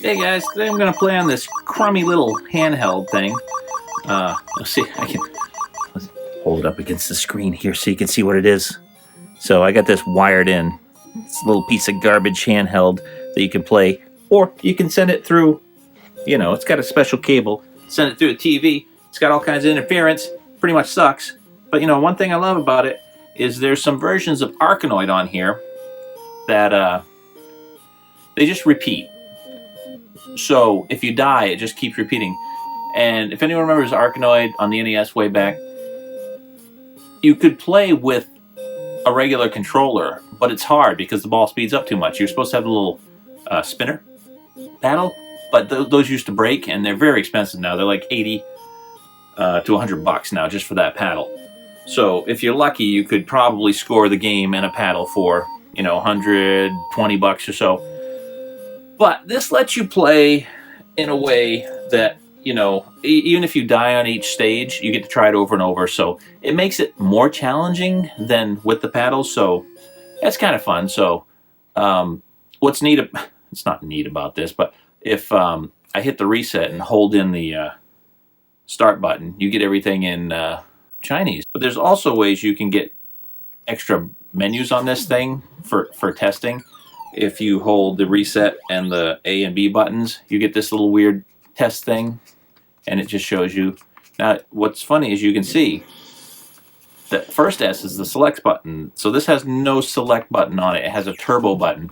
Hey guys, today I'm going to play on this crummy little handheld thing. Let's see, let's hold it up against the screen here so you can see what it is. So I got this wired in. It's a little piece of garbage handheld that you can play, or you can send it through, it's got a special cable. Send it through a TV. It's got all kinds of interference. Pretty much sucks. But one thing I love about it is there's some versions of Arkanoid on here that they just repeat. So if you die, it just keeps repeating. And if anyone remembers Arkanoid on the NES way back, you could play with a regular controller, but it's hard because the ball speeds up too much. You're supposed to have a little spinner paddle, but those used to break, and they're very expensive now. They're like 80 to $100 now just for that paddle. So if you're lucky, you could probably score the game and a paddle for $120 or so. But this lets you play in a way that, even if you die on each stage, you get to try it over and over. So it makes it more challenging than with the paddles. So that's kind of fun. So what's neat, it's not neat about this, but if I hit the reset and hold in the start button, you get everything in Chinese. But there's also ways you can get extra menus on this thing for testing. If you hold the reset and the A and B buttons, you get this little weird test thing, and it just shows you. Now, what's funny is you can see the first S is the select button. So this has no select button on it. It has a turbo button.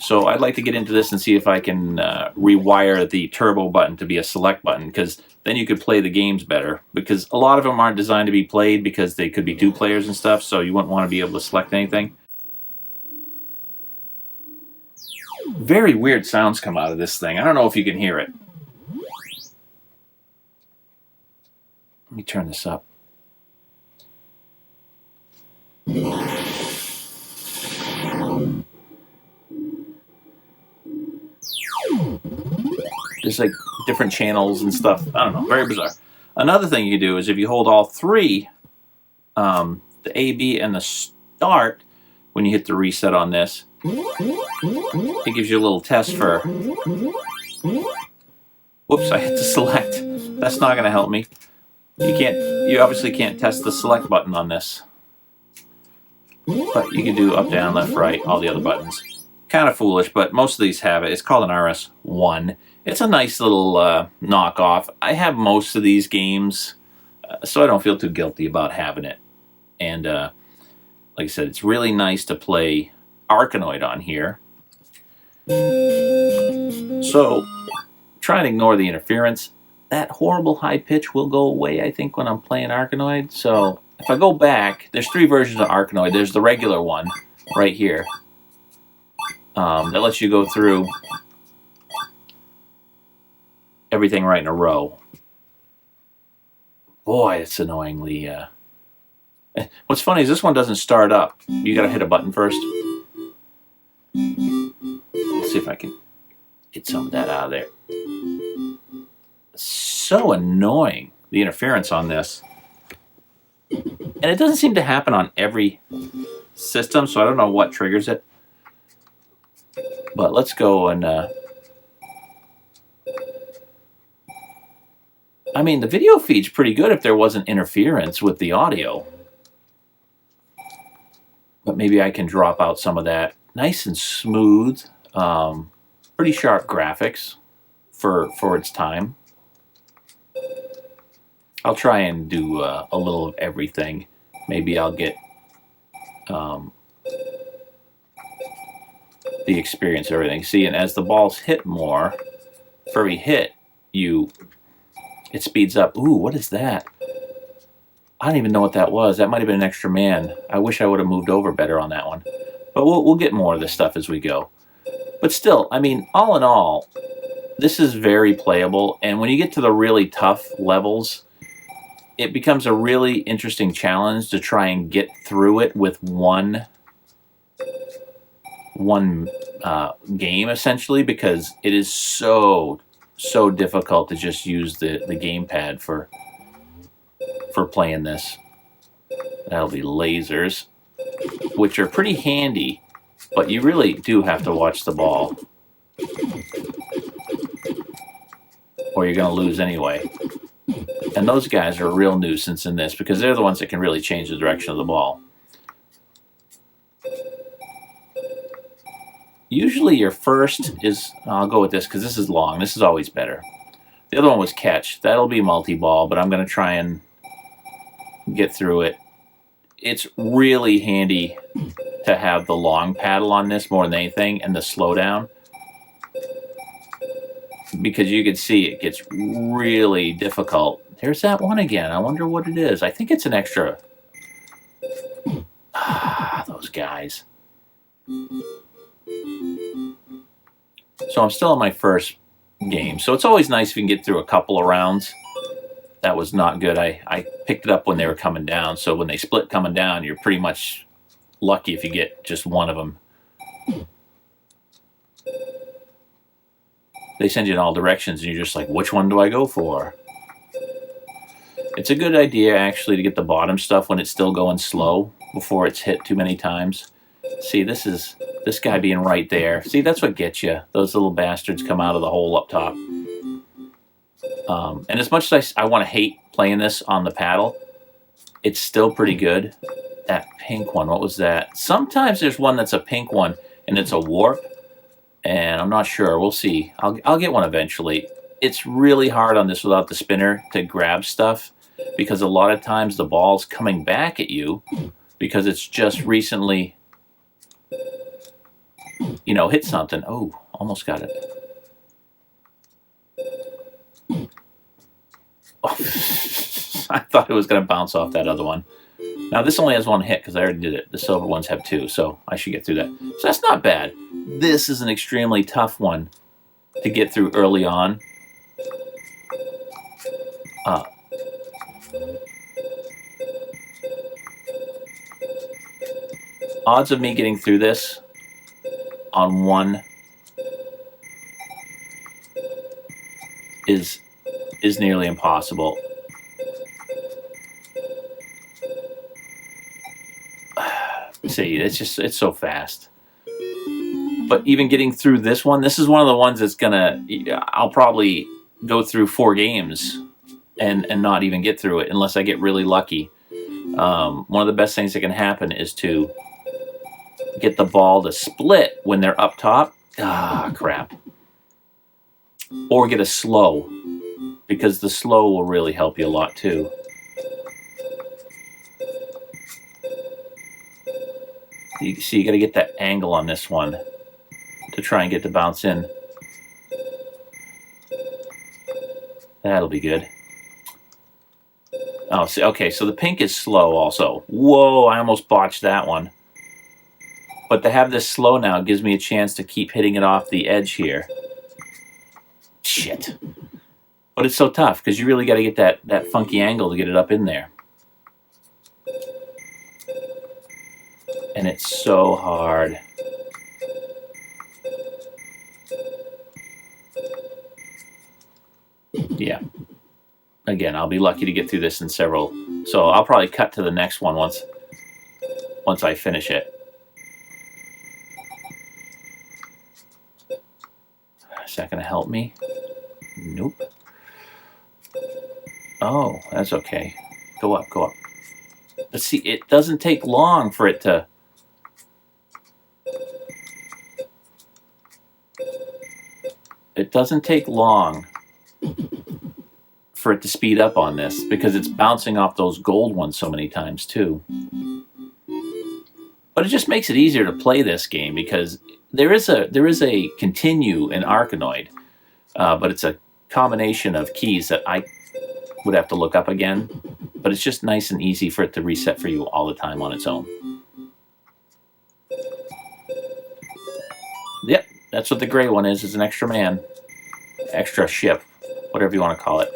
So I'd like to get into this and see if I can rewire the turbo button to be a select button, because then you could play the games better. Because a lot of them aren't designed to be played because they could be two players and stuff, so you wouldn't want to be able to select anything. Very weird sounds come out of this thing. I don't know if you can hear it. Let me turn this up. There's like different channels and stuff. I don't know. Very bizarre. Another thing you do is if you hold all three, the A, B, and the start, when you hit the reset on this, it gives you a little test for... Whoops, I hit the select. That's not going to help me. You obviously can't test the select button on this. But you can do up, down, left, right, all the other buttons. Kind of foolish, but most of these have it. It's called an RS1. It's a nice little knockoff. I have most of these games, so I don't feel too guilty about having it. And like I said, it's really nice to play Arkanoid on here. So try and ignore the interference. That horrible high pitch will go away, I think, when I'm playing Arkanoid. So if I go back, there's three versions of Arkanoid. There's the regular one right here that lets you go through everything right in a row. Boy, it's annoyingly... What's funny is this one doesn't start up. You gotta hit a button first. Let's see if I can get some of that out of there. So annoying, the interference on this. And it doesn't seem to happen on every system, so I don't know what triggers it. But let's go and... I mean, the video feed's pretty good if there wasn't interference with the audio. But maybe I can drop out some of that. Nice and smooth. Pretty sharp graphics for its time. I'll try and do a little of everything. Maybe I'll get the experience of everything. See, and as the balls hit more, for every hit, it speeds up. Ooh, what is that? I don't even know what that was. That might have been an extra man. I wish I would have moved over better on that one. But we'll get more of this stuff as we go. But still, I mean, all in all, this is very playable. And when you get to the really tough levels, it becomes a really interesting challenge to try and get through it with one game, essentially, because it is so difficult to just use the gamepad for playing this. That'll be lasers, which are pretty handy, but you really do have to watch the ball. or you're going to lose anyway. And those guys are a real nuisance in this because they're the ones that can really change the direction of the ball. Usually your first is, I'll go with this because this is long. This is always better. The other one was catch. That'll be multi-ball, but I'm going to try and get through it. It's really handy to have the long paddle on this more than anything and the slowdown, because you can see it gets really difficult. There's that one again. I wonder what it is. I think it's an extra. Those guys. So I'm still in my first game. So it's always nice if you can get through a couple of rounds. That was not good. I picked it up when they were coming down. So when they split coming down, you're pretty much lucky if you get just one of them. They send you in all directions, and you're just like, which one do I go for? It's a good idea, actually, to get the bottom stuff when it's still going slow before it's hit too many times. See, this guy being right there. See, that's what gets you. Those little bastards come out of the hole up top. And as much as I want to hate playing this on the paddle, it's still pretty good. That pink one, what was that? Sometimes there's one that's a pink one, and it's a warp. And I'm not sure. We'll see. I'll get one eventually. It's really hard on this without the spinner to grab stuff, because a lot of times the ball's coming back at you because it's just recently, you know, hit something. Oh, almost got it. Oh, I thought it was going to bounce off that other one. Now, this only has one hit because I already did it. The silver ones have two, so I should get through that. So that's not bad. This is an extremely tough one to get through early on. Odds of me getting through this on one is nearly impossible. See, it's so fast. But even getting through this one, this is one of the ones that's I'll probably go through 4 games and not even get through it unless I get really lucky. One of the best things that can happen is to get the ball to split when they're up top. Ah, crap. Or get a slow, because the slow will really help you a lot too. You see, you got to get that angle on this one to try and get the bounce in. That'll be good. Oh, see, okay, so the pink is slow also. Whoa, I almost botched that one. But to have this slow now gives me a chance to keep hitting it off the edge here. Shit. But it's so tough because you really got to get that funky angle to get it up in there. And it's so hard. Yeah. Again, I'll be lucky to get through this in several. So I'll probably cut to the next one once I finish it. Is that going to help me? Nope. Oh, that's okay. Go up, go up. But see, it doesn't take long for it to... It doesn't take long for it to speed up on this because it's bouncing off those gold ones so many times too. But it just makes it easier to play this game because there is a continue in Arkanoid, but it's a combination of keys that I would have to look up again. But it's just nice and easy for it to reset for you all the time on its own. Yep, that's what the gray one is an extra man. Extra ship, whatever you want to call it.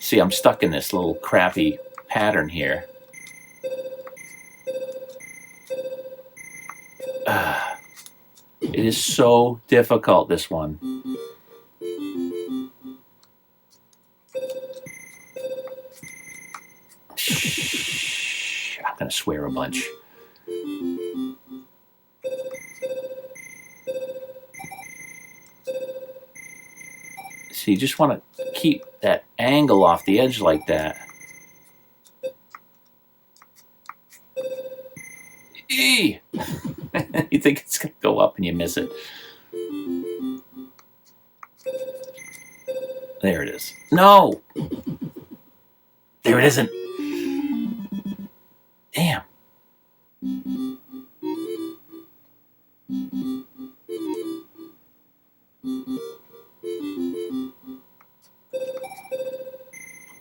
See, I'm stuck in this little crappy pattern here. It is so difficult, this one. Shh, I'm going to swear a bunch. See, you just want to keep that angle off the edge like that. Eee! You think it's going to go up and you miss it. There it is. No! There it isn't. Damn.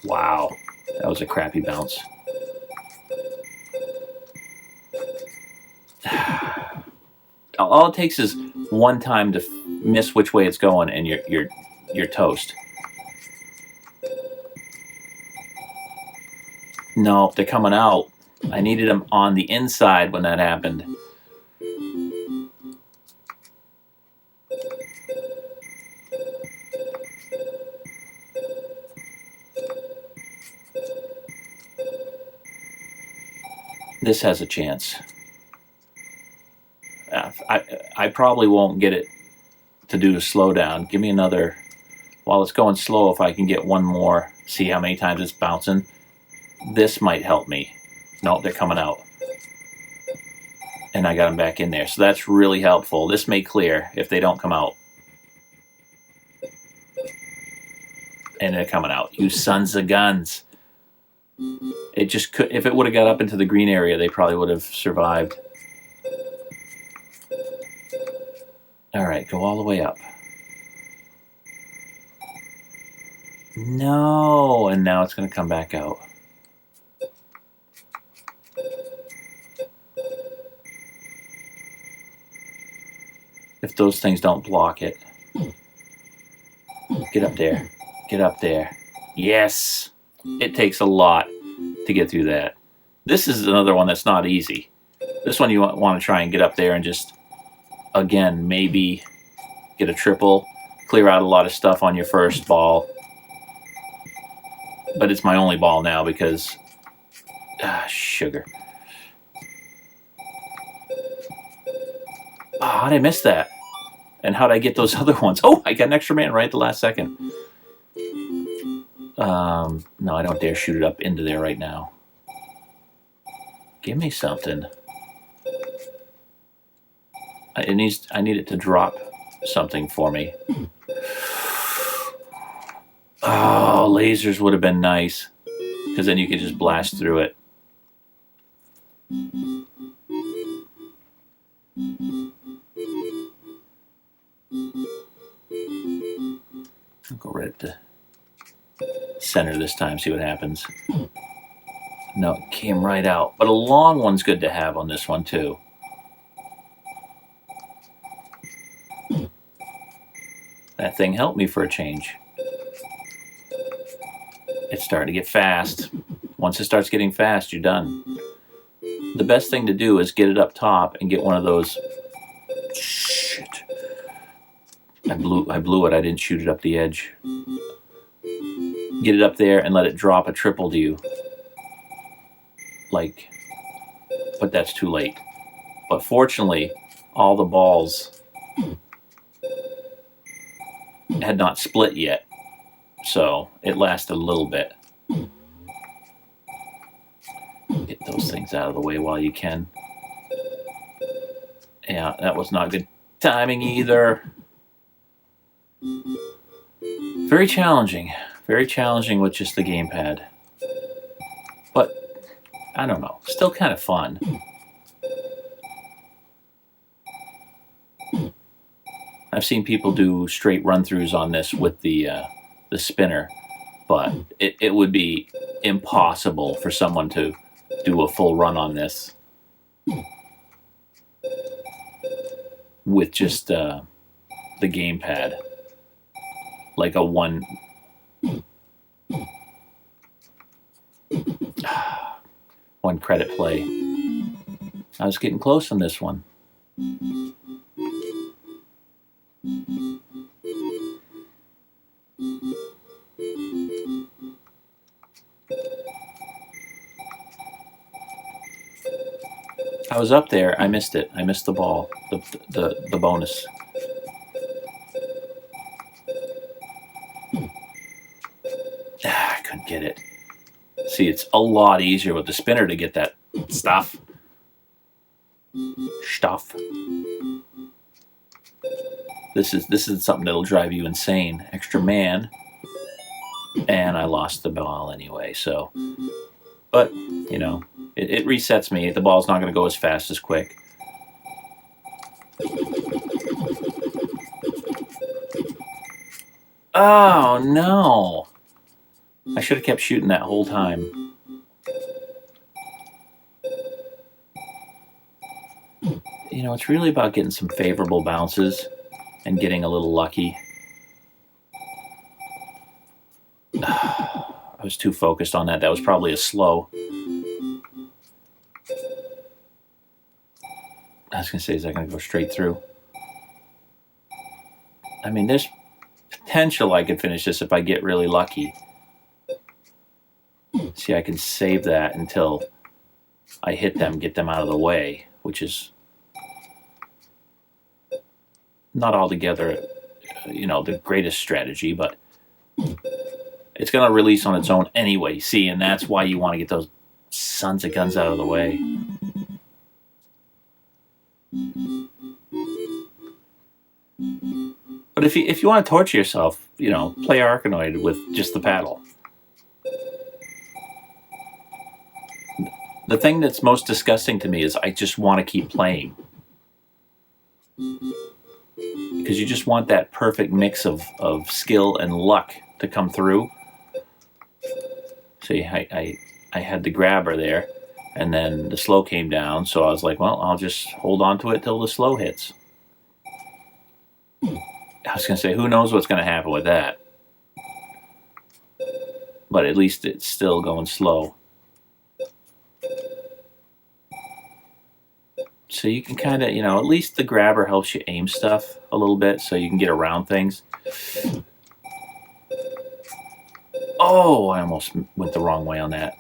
Wow. That was a crappy bounce. All it takes is one time to miss which way it's going, and you're toast. No, they're coming out. I needed them on the inside when that happened. This has a chance. I probably won't get it to do a slowdown. Give me another. While it's going slow, if I can get one more, see how many times it's bouncing. This might help me. No, they're coming out. And I got them back in there. So that's really helpful. This may clear if they don't come out. And they're coming out. You sons of guns. It just could. If it would have got up into the green area, they probably would have survived. All right, go all the way up. No, and now it's going to come back out. If those things don't block it. Get up there. Get up there. Yes! It takes a lot to get through that. This is another one that's not easy. This one you want to try and get up there and just, again, maybe get a triple, clear out a lot of stuff on your first ball. But it's my only ball now because, sugar. Oh, how did I miss that? And how did I get those other ones? Oh, I got an extra man right at the last second. No, I don't dare shoot it up into there right now. Give me something. I need it to drop something for me. Oh, lasers would have been nice, because then you could just blast through it. I'll go right at the center this time, see what happens. No, it came right out. But a long one's good to have on this one, too. That thing helped me for a change. It's starting to get fast. Once it starts getting fast, you're done. The best thing to do is get it up top and get one of those... Shit. I blew it. I didn't shoot it up the edge. Get it up there and let it drop a triple to you. Like, but that's too late. But fortunately, all the balls had not split yet. So it lasted a little bit. Get those things out of the way while you can. Yeah, that was not good timing either. Very challenging. Very challenging with just the gamepad. But, I don't know. Still kind of fun. I've seen people do straight run-throughs on this with the spinner. But it would be impossible for someone to do a full run on this with just the gamepad. Like a one credit play. I was getting close on this one. I was up there. I missed it. I missed the ball. The bonus. get it. See, it's a lot easier with the spinner to get that stuff. This is something that'll drive you insane. Extra man. And I lost the ball anyway, so. But, you know, it resets me. The ball's not going to go as fast as quick. Oh, no. I should have kept shooting that whole time. You know, it's really about getting some favorable bounces and getting a little lucky. I was too focused on that. That was probably a slow. I was going to say, is that going to go straight through? I mean, there's potential I could finish this if I get really lucky. See, I can save that until I hit them, get them out of the way, which is not altogether, you know, the greatest strategy, but it's going to release on its own anyway, see, and that's why you want to get those sons of guns out of the way. But if you want to torture yourself, you know, play Arkanoid with just the paddle. The thing that's most disgusting to me is I just want to keep playing. Because you just want that perfect mix of skill and luck to come through. See, I had the grabber there, and then the slow came down, so I was like, well, I'll just hold on to it till the slow hits. I was going to say, who knows what's going to happen with that? But at least it's still going slow. So you can kind of, you know, at least the grabber helps you aim stuff a little bit so you can get around things. Oh, I almost went the wrong way on that.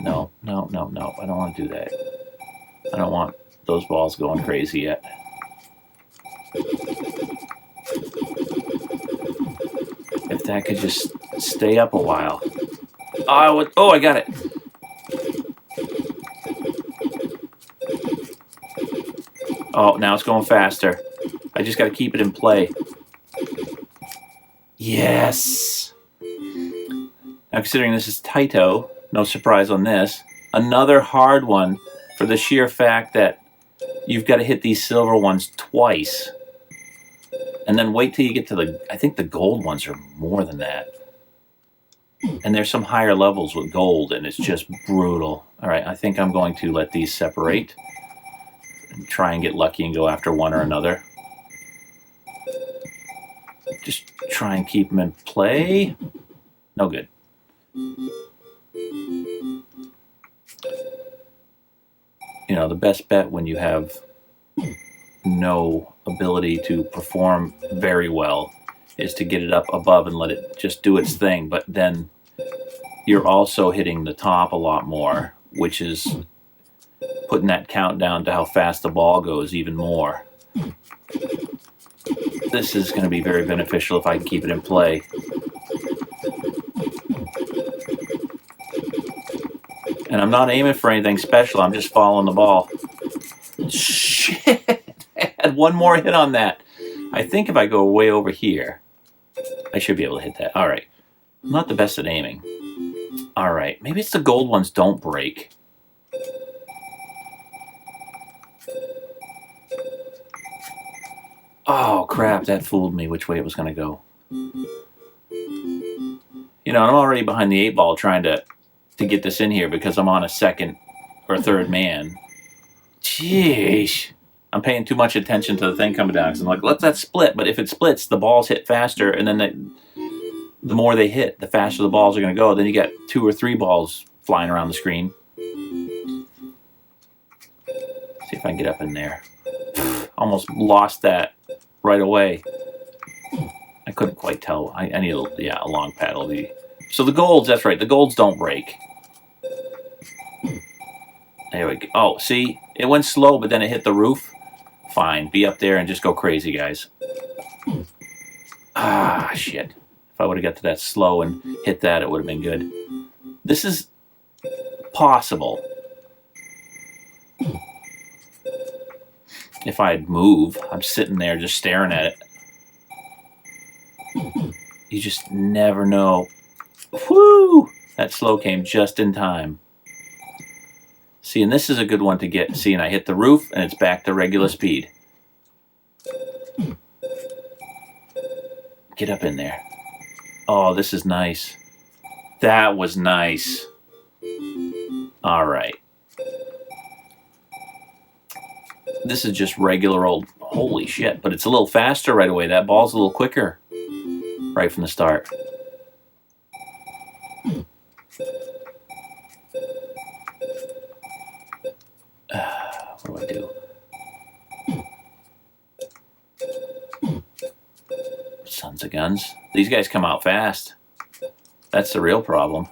No. I don't want to do that. I don't want those balls going crazy yet. If that could just stay up a while. Oh, I got it. Oh, now it's going faster. I just got to keep it in play. Yes. Now, considering this is Taito, no surprise on this. Another hard one for the sheer fact that you've got to hit these silver ones twice. And then wait till you get to I think the gold ones are more than that. And there's some higher levels with gold, and it's just brutal. All right, I think I'm going to let these separate and try and get lucky and go after one or another. Just try and keep them in play. No good. You know, the best bet when you have no ability to perform very well is to get it up above and let it just do its thing. But then you're also hitting the top a lot more, which is putting that countdown to how fast the ball goes even more. This is going to be very beneficial if I can keep it in play. And I'm not aiming for anything special, I'm just following the ball. Shit! I had one more hit on that. I think if I go way over here, I should be able to hit that. All right. I'm not the best at aiming. All right. Maybe it's the gold ones don't break. Oh, crap. That fooled me which way it was going to go. You know, I'm already behind the 8-ball trying to get this in here because I'm on a second or third man. Jeez. I'm paying too much attention to the thing coming down because I'm like, let that split. But if it splits, the balls hit faster, and then the more they hit, the faster the balls are going to go. Then you got 2 or 3 balls flying around the screen. See if I can get up in there. Almost lost that right away. I couldn't quite tell. I need a long paddle. So the golds, that's right. The golds don't break. There we go. Oh, see? It went slow, but then it hit the roof. Fine. Be up there and just go crazy, guys. Ah, shit. If I would have got to that slow and hit that, it would have been good. This is possible. If I'd move, I'm sitting there just staring at it. You just never know. Whoo! That slow came just in time. See, and this is a good one to get. See, and I hit the roof, and it's back to regular speed. Get up in there. Oh, this is nice. That was nice. All right. This is just regular old, holy shit, but it's a little faster right away. That ball's a little quicker right from the start. What do I do? Sons of guns. These guys come out fast. That's the real problem.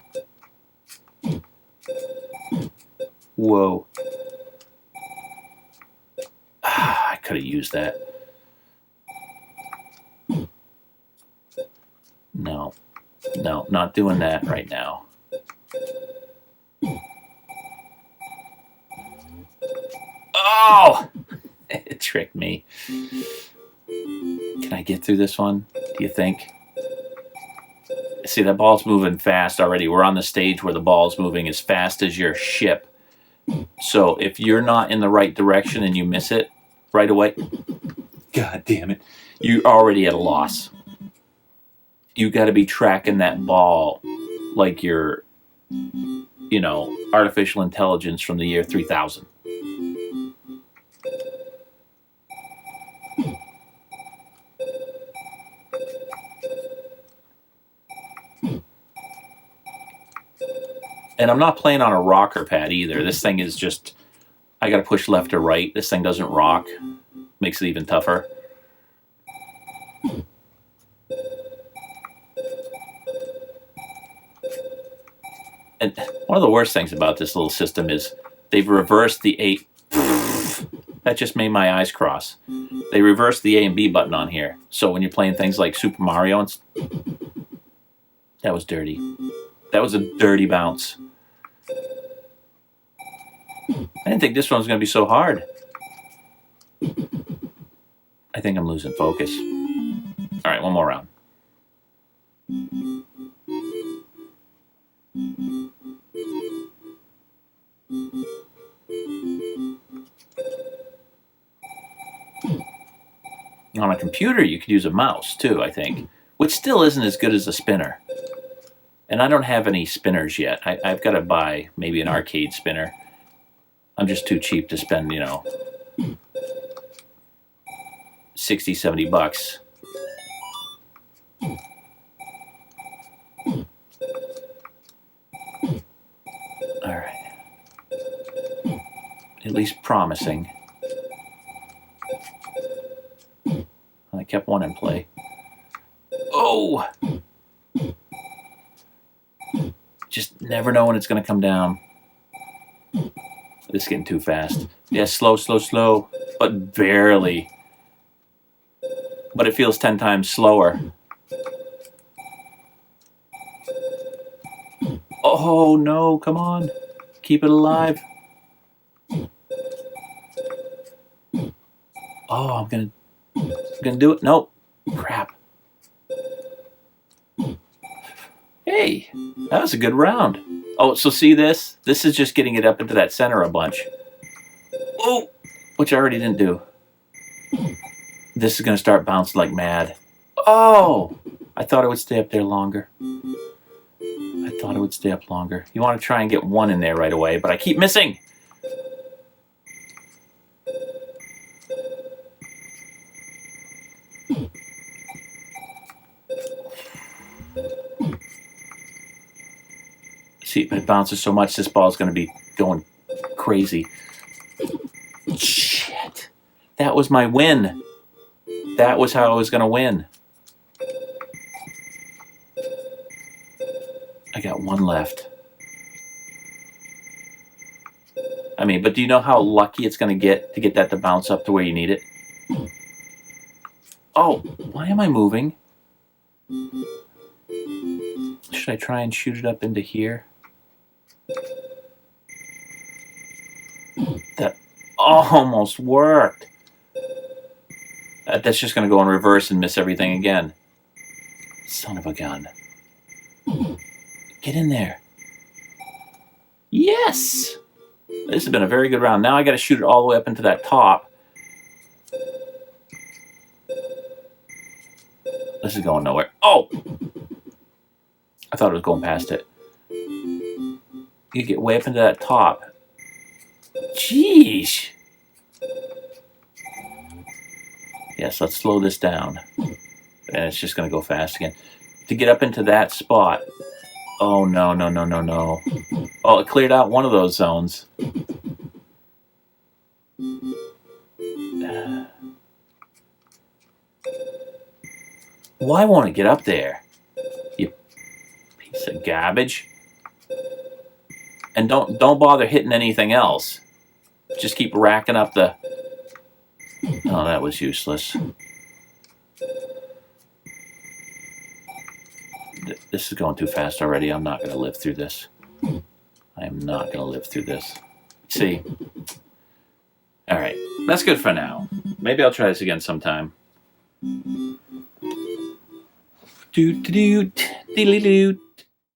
Whoa. I could have used that. No. No, not doing that right now. Oh! It tricked me. Can I get through this one, do you think? See, that ball's moving fast already. We're on the stage where the ball's moving as fast as your ship. So if you're not in the right direction and you miss it right away, God damn it, you're already at a loss. You got to be tracking that ball like you're, you know, artificial intelligence from the year 3000. And I'm not playing on a rocker pad either. This thing is just, I got to push left or right. This thing doesn't rock. Makes it even tougher. And one of the worst things about this little system is they've reversed the A. That just made my eyes cross. They reversed the A and B button on here. So when you're playing things like Super Mario, that was dirty. That was a dirty bounce. I didn't think this one was going to be so hard. I think I'm losing focus. All right, one more round. On a computer, you could use a mouse too, I think, which still isn't as good as a spinner. And I don't have any spinners yet. I've got to buy maybe an arcade spinner. I'm just too cheap to spend, you know, 60, 70 bucks. All right. At least promising. I kept one in play. Oh! Just never know when it's going to come down. This is getting too fast. Yeah, slow, slow, slow. But barely. But it feels 10 times slower. Oh, no, come on. Keep it alive. Oh, I'm gonna do it. Nope. Crap. Hey, that was a good round. Oh, so see this? This is just getting it up into that center a bunch. Oh, which I already didn't do. This is going to start bouncing like mad. Oh, I thought it would stay up there longer. I thought it would stay up longer. You want to try and get one in there right away, but I keep missing. See, but it bounces so much, this ball is going to be going crazy. Shit. That was my win. That was how I was going to win. I got one left. I mean, but do you know how lucky it's going to get that to bounce up to where you need it? Oh, why am I moving? Should I try and shoot it up into here? That almost worked. That's just going to go in reverse and miss everything again. Son of a gun. Get in there. Yes! This has been a very good round. Now I got to shoot it all the way up into that top. This is going nowhere. Oh! I thought it was going past it. You get way up into that top. Jeez! Yes, let's slow this down. And it's just going to go fast again. To get up into that spot. Oh, no, no, no, no, no. Oh, it cleared out one of those zones. Why won't it get up there? You piece of garbage. And don't bother hitting anything else. Just keep racking up the... Oh, that was useless. This is going too fast already. I'm not going to live through this. I am not going to live through this. See? All right. That's good for now. Maybe I'll try this again sometime. Doot doot doot doot.